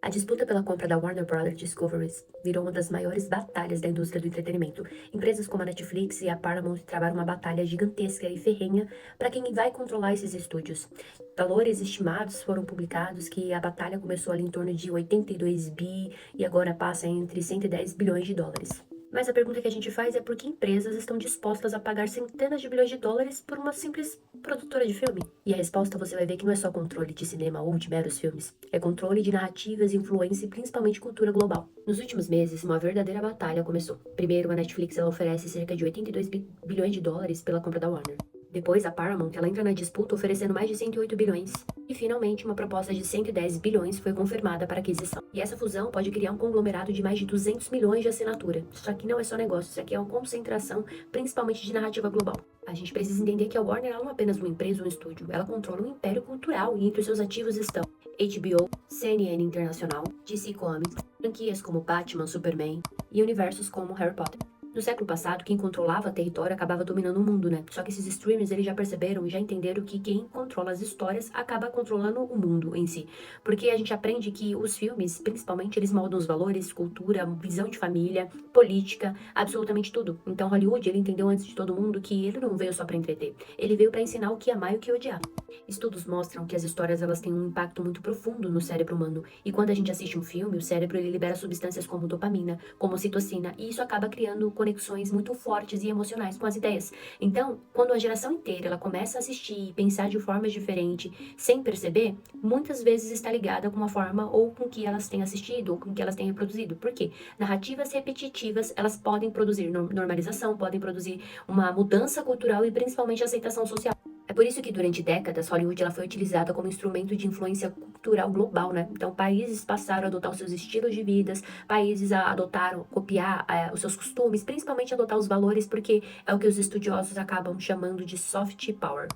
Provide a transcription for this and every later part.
A disputa pela compra da Warner Bros. Discovery virou uma das maiores batalhas da indústria do entretenimento. Empresas como a Netflix e a Paramount travaram uma batalha gigantesca e ferrenha para quem vai controlar esses estúdios. Valores estimados foram publicados que a batalha começou ali em torno de 82 bi e agora passa entre 110 bilhões de dólares. Mas a pergunta que a gente faz é por que empresas estão dispostas a pagar centenas de bilhões de dólares por uma simples produtora de filme? E a resposta você vai ver que não é só controle de cinema ou de meros filmes, é controle de narrativas, influência e principalmente cultura global. Nos últimos meses, uma verdadeira batalha começou. Primeiro, a Netflix ela oferece cerca de 82 bilhões de dólares pela compra da Warner. Depois, a Paramount ela entra na disputa oferecendo mais de 108 bilhões. E, finalmente, uma proposta de 110 bilhões foi confirmada para aquisição. E essa fusão pode criar um conglomerado de mais de 200 milhões de assinatura. Isso aqui não é só negócio, isso aqui é uma concentração, principalmente de narrativa global. A gente precisa entender que a Warner ela não é apenas uma empresa ou um estúdio, ela controla um império cultural e entre os seus ativos estão HBO, CNN Internacional, DC Comics, franquias como Batman, Superman e universos como Harry Potter. No século passado, quem controlava território acabava dominando o mundo, né? Só que esses streamers, eles já perceberam e já entenderam que quem controla as histórias acaba controlando o mundo em si. Porque a gente aprende que os filmes, principalmente, eles moldam os valores, cultura, visão de família, política, absolutamente tudo. Então, Hollywood, ele entendeu antes de todo mundo que ele não veio só para entreter. Ele veio para ensinar o que amar e o que odiar. Estudos mostram que as histórias, elas têm um impacto muito profundo no cérebro humano. E quando a gente assiste um filme, o cérebro, ele libera substâncias como dopamina, como ocitocina, e isso acaba criando conexões muito fortes e emocionais com as ideias. Então, quando a geração inteira ela começa a assistir e pensar de formas diferentes, sem perceber, muitas vezes está ligada com uma forma ou com que elas têm assistido ou com que elas têm reproduzido. Por quê? Narrativas repetitivas, elas podem produzir normalização, podem produzir uma mudança cultural e principalmente aceitação social. É por isso que durante décadas Hollywood ela foi utilizada como instrumento de influência cultural global, né? Então países passaram a adotar os seus estilos de vidas, países adotaram, copiar os seus costumes, principalmente adotar os valores, porque é o que os estudiosos acabam chamando de soft power.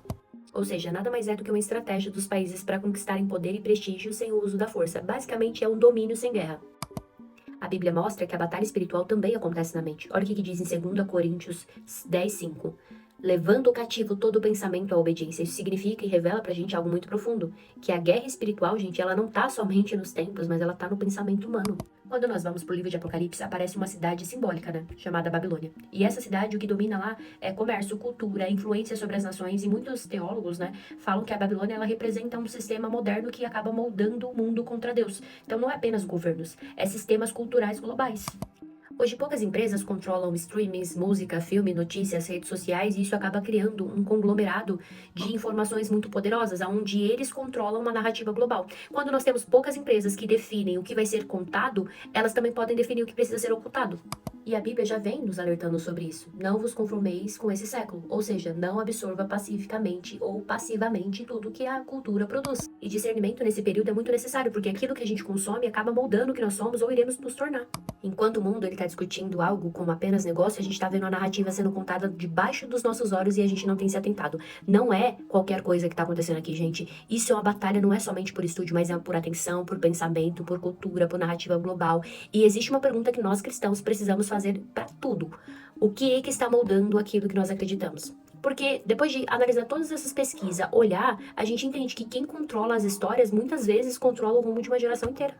Ou seja, nada mais é do que uma estratégia dos países para conquistarem poder e prestígio sem o uso da força. Basicamente é um domínio sem guerra. A Bíblia mostra que a batalha espiritual também acontece na mente. Olha o que diz em 2 Coríntios 10:5. Levando cativo todo o pensamento à obediência. Isso significa e revela pra gente algo muito profundo. Que a guerra espiritual, gente, ela não tá somente nos templos, mas ela tá no pensamento humano. Quando nós vamos pro livro de Apocalipse, aparece uma cidade simbólica, né? Chamada Babilônia. E essa cidade, o que domina lá é comércio, cultura, influência sobre as nações. E muitos teólogos, né, falam que a Babilônia, ela representa um sistema moderno que acaba moldando o mundo contra Deus. Então não é apenas governos, é sistemas culturais globais. Hoje, poucas empresas controlam streamings, música, filme, notícias, redes sociais, e isso acaba criando um conglomerado de informações muito poderosas, onde eles controlam uma narrativa global. Quando nós temos poucas empresas que definem o que vai ser contado, elas também podem definir o que precisa ser ocultado. E a Bíblia já vem nos alertando sobre isso. Não vos conformeis com esse século, ou seja, não absorva pacificamente ou passivamente tudo que a cultura produz. E discernimento nesse período é muito necessário, porque aquilo que a gente consome acaba moldando o que nós somos ou iremos nos tornar. Enquanto o mundo ele está discutindo algo como apenas negócio, a gente está vendo a narrativa sendo contada debaixo dos nossos olhos e a gente não tem se atentado. Não é qualquer coisa que está acontecendo aqui, gente. Isso é uma batalha, não é somente por estúdio, mas é por atenção, por pensamento, por cultura, por narrativa global. E existe uma pergunta que nós cristãos precisamos fazer para tudo. O que é que está moldando aquilo que nós acreditamos? Porque depois de analisar todas essas pesquisas, olhar, a gente entende que quem controla as histórias muitas vezes controla o rumo de uma geração inteira.